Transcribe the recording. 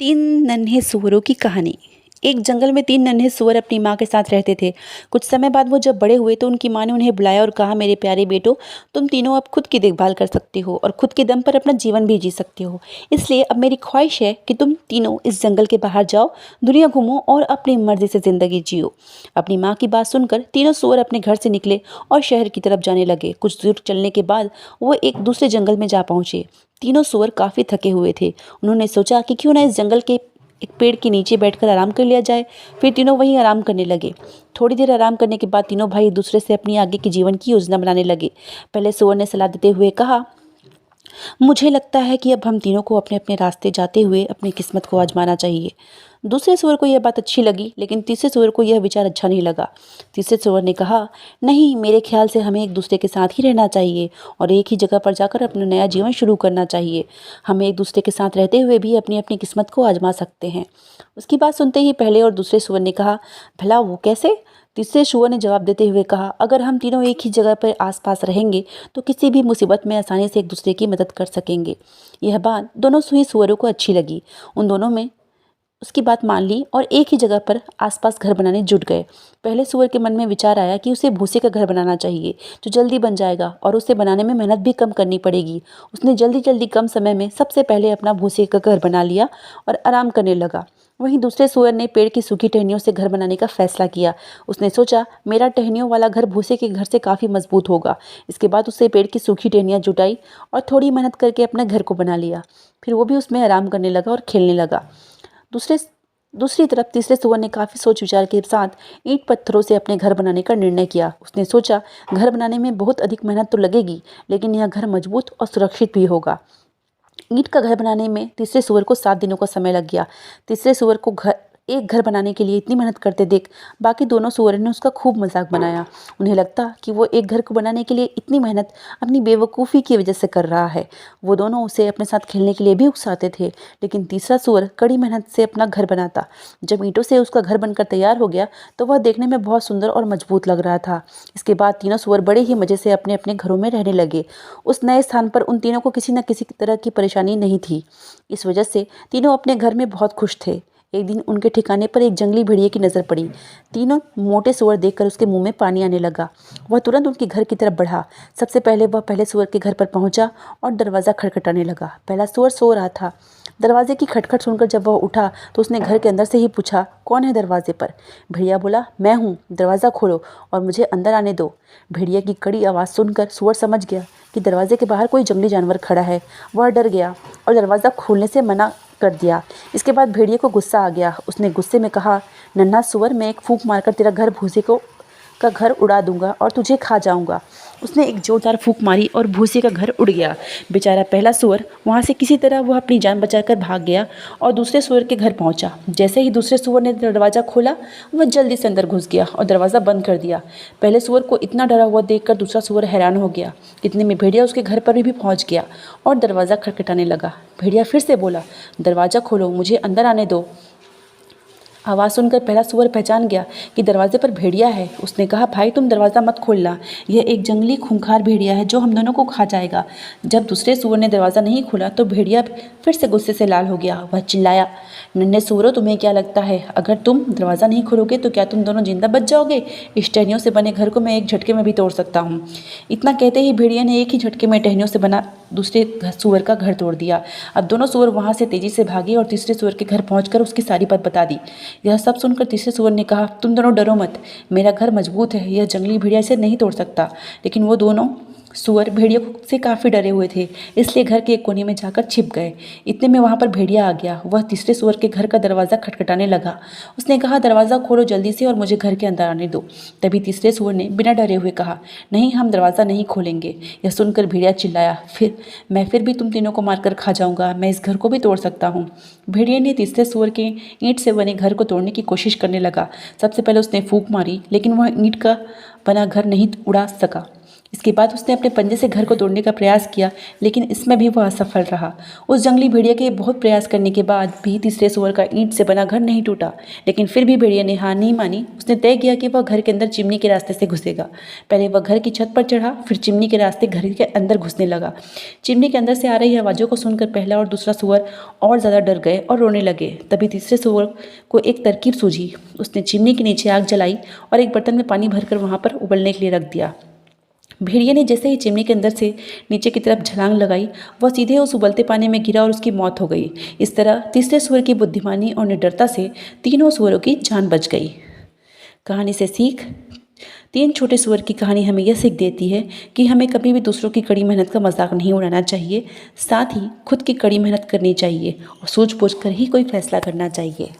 तीन नन्हे सूअरों की कहानी। एक जंगल में तीन नन्हे सूअर अपनी माँ के साथ रहते थे। कुछ समय बाद वो जब बड़े हुए तो उनकी माँ ने उन्हें बुलाया और कहा, मेरे प्यारे बेटो, तुम तीनों अब खुद की देखभाल कर सकते हो और खुद के दम पर अपना जीवन भी जी सकते हो। इसलिए अब मेरी ख्वाहिश है कि तुम तीनों इस जंगल के बाहर जाओ, दुनिया घूमो और अपनी मर्जी से जिंदगी जियो। अपनी माँ की बात सुनकर तीनों सूअर अपने घर से निकले और शहर की तरफ जाने लगे। कुछ दूर चलने के बाद वो एक दूसरे जंगल में जा पहुंचे। तीनों सूअर काफी थके हुए थे। उन्होंने सोचा कि क्यों ना इस जंगल के एक पेड़ के नीचे बैठकर आराम कर लिया जाए। फिर तीनों वहीं आराम करने लगे। थोड़ी देर आराम करने के बाद तीनों भाई एक दूसरे से अपनी आगे की जीवन की योजना बनाने लगे। पहले सूअर ने सलाह देते हुए कहा, मुझे लगता है कि अब हम तीनों को अपने अपने रास्ते जाते हुए अपनी किस्मत को आजमाना चाहिए। दूसरे सूअर को यह बात अच्छी लगी, लेकिन तीसरे सूअर को यह विचार अच्छा नहीं लगा। तीसरे सूअर ने कहा, नहीं, मेरे ख्याल से हमें एक दूसरे के साथ ही रहना चाहिए और एक ही जगह पर जाकर अपना नया जीवन शुरू करना चाहिए। हमें एक दूसरे के साथ रहते हुए भी अपनी अपनी किस्मत को आजमा सकते हैं। उसकी बात सुनते ही पहले और दूसरे सूअर ने कहा, भला वो कैसे? तीसरे सूअर ने जवाब देते हुए कहा, अगर हम तीनों एक ही जगह पर आसपास रहेंगे तो किसी भी मुसीबत में आसानी से एक दूसरे की मदद कर सकेंगे। यह बात दोनों ही सूअरों को अच्छी लगी। उन दोनों में उसकी बात मान ली और एक ही जगह पर आसपास घर बनाने जुट गए। पहले सूअर के मन में विचार आया कि उसे भूसे का घर बनाना चाहिए जो जल्दी बन जाएगा और उसे बनाने में मेहनत भी कम करनी पड़ेगी। उसने जल्दी जल्दी कम समय में सबसे पहले अपना भूसे का घर बना लिया और आराम करने लगा। वहीं दूसरे सूअर ने पेड़ की सूखी टहनियों से घर बनाने का फैसला किया। उसने सोचा, मेरा टहनियों वाला घर भूसे के घर से काफ़ी मजबूत होगा। इसके बाद उसे पेड़ की सूखी टहनियाँ जुटाई और थोड़ी मेहनत करके अपने घर को बना लिया। फिर वो भी उसमें आराम करने लगा और खेलने लगा। दूसरे दूसरी तरफ तीसरे सूअर ने काफ़ी सोच विचार के साथ ईंट पत्थरों से अपने घर बनाने का निर्णय किया। उसने सोचा, घर बनाने में बहुत अधिक मेहनत तो लगेगी, लेकिन यह घर मजबूत और सुरक्षित भी होगा। ईंट का घर बनाने में तीसरे सूअर को 7 दिनों का समय लग गया। तीसरे सूअर को एक घर बनाने के लिए इतनी मेहनत करते देख बाकी दोनों सूअरों ने उसका खूब मजाक बनाया। उन्हें लगता कि वो एक घर को बनाने के लिए इतनी मेहनत अपनी बेवकूफ़ी की वजह से कर रहा है। वो दोनों उसे अपने साथ खेलने के लिए भी उकसाते थे, लेकिन तीसरा सूअर कड़ी मेहनत से अपना घर बनाता। जब ईंटों से उसका घर बनकर तैयार हो गया तो वह देखने में बहुत सुंदर और मजबूत लग रहा था। इसके बाद तीनों सूअर बड़े ही मज़े से अपने अपने घरों में रहने लगे। उस नए स्थान पर उन तीनों को किसी न किसी तरह की परेशानी नहीं थी। इस वजह से तीनों अपने घर में बहुत खुश थे। एक दिन उनके ठिकाने पर एक जंगली भेड़िए की नज़र पड़ी। तीनों मोटे सूअर देखकर उसके मुंह में पानी आने लगा। वह तुरंत उनके घर की तरफ बढ़ा। सबसे पहले वह पहले सूअर के घर पर पहुंचा और दरवाज़ा खटखटाने लगा। पहला सूअर सो रहा था। दरवाजे की खटखट सुनकर जब वह उठा तो उसने घर के अंदर से ही पूछा, कौन है दरवाजे पर? भेड़िया बोला, मैं हूँ, दरवाज़ा खोलो और मुझे अंदर आने दो। भेड़िया की कड़ी आवाज़ सुनकर सूअर समझ गया कि दरवाजे के बाहर कोई जंगली जानवर खड़ा है। वह डर गया और दरवाज़ा खोलने से मना कर दिया। इसके बाद भेड़िए को गुस्सा आ गया। उसने गुस्से में कहा, नन्हा सूअर, मैं एक फूंक मारकर तेरा घर भूसे का घर उड़ा दूंगा और तुझे खा जाऊंगा। उसने एक जोरदार फूंक मारी और भूसे का घर उड़ गया। बेचारा पहला सूअर वहां से किसी तरह वह अपनी जान बचाकर भाग गया और दूसरे सूअर के घर पहुंचा। जैसे ही दूसरे सूअर ने दरवाज़ा खोला, वह जल्दी से अंदर घुस गया और दरवाज़ा बंद कर दिया। पहले सूअर को इतना डरा हुआ देखकर दूसरा सूअर हैरान हो गया। इतने में भेड़िया उसके घर पर भी पहुंच गया और दरवाज़ा खटखटाने लगा। भेड़िया फिर से बोला, दरवाज़ा खोलो, मुझे अंदर आने दो। आवाज़ सुनकर पहला सूअर पहचान गया कि दरवाजे पर भेड़िया है। उसने कहा, भाई तुम दरवाज़ा मत खोलना, यह एक जंगली खूंखार भेड़िया है जो हम दोनों को खा जाएगा। जब दूसरे सूअर ने दरवाज़ा नहीं खोला तो भेड़िया फिर से गुस्से से लाल हो गया। वह चिल्लाया, नन्हे सूअरों, तुम्हें क्या लगता है अगर तुम दरवाज़ा नहीं खोलोगे तो क्या तुम दोनों जिंदा बच जाओगे? इस टहनियों से बने घर को मैं एक झटके में भी तोड़ सकता हूँ। इतना कहते ही भेड़िया ने एक ही झटके में टहनियों से बना दूसरे सूअर का घर तोड़ दिया। अब दोनों सूअर वहाँ से तेजी से भागे और तीसरे सूअर के घर पहुँचकर उसकी सारी बात बता दी। यह सब सुनकर तीसरे सूअर ने कहा, तुम दोनों डरो मत, मेरा घर मजबूत है, यह जंगली भेड़िया इसे नहीं तोड़ सकता। लेकिन वो दोनों सूअर भेड़िया से काफ़ी डरे हुए थे, इसलिए घर के एक कोने में जाकर छिप गए। इतने में वहाँ पर भेड़िया आ गया। वह तीसरे सूअर के घर का दरवाज़ा खटखटाने लगा। उसने कहा, दरवाज़ा खोलो जल्दी से और मुझे घर के अंदर आने दो। तभी तीसरे सूअर ने बिना डरे हुए कहा, नहीं, हम दरवाज़ा नहीं खोलेंगे। यह सुनकर भेड़िया चिल्लाया, फिर भी तुम तीनों को मारकर खा जाऊंगा, मैं इस घर को भी तोड़ सकता हूँ। भेड़िया ने तीसरे सूअर के ईंट से बने घर को तोड़ने की कोशिश करने लगा। सबसे पहले उसने फूंक मारी, लेकिन वह ईंट का बना घर नहीं उड़ा सका। इसके बाद उसने अपने पंजे से घर को तोड़ने का प्रयास किया, लेकिन इसमें भी वह असफल रहा। उस जंगली भेड़िया के बहुत प्रयास करने के बाद भी तीसरे सुअर का ईंट से बना घर नहीं टूटा, लेकिन फिर भी भेड़िया ने हार नहीं मानी। उसने तय किया कि वह घर के अंदर चिमनी के रास्ते से घुसेगा। पहले वह घर की छत पर चढ़ा, फिर चिमनी के रास्ते घर के अंदर घुसने लगा। चिमनी के अंदर से आ रही आवाज़ों को सुनकर पहला और दूसरा सुअर और ज़्यादा डर गए और रोने लगे। तभी तीसरे सुअर को एक तरकीब सूझी। उसने चिमनी के नीचे आग जलाई और एक बर्तन में पानी भरकर वहाँ पर उबलने के लिए रख दिया। भेड़िया ने जैसे ही चिमनी के अंदर से नीचे की तरफ छलांग लगाई, वह सीधे उस उबलते पानी में गिरा और उसकी मौत हो गई। इस तरह तीसरे सुअर की बुद्धिमानी और निडरता से तीनों सुअरों की जान बच गई। कहानी से सीख। तीन छोटे सुअर की कहानी हमें यह सीख देती है कि हमें कभी भी दूसरों की कड़ी मेहनत का मजाक नहीं उड़ाना चाहिए, साथ ही खुद की कड़ी मेहनत करनी चाहिए और सूझबूझ कर ही कोई फैसला करना चाहिए।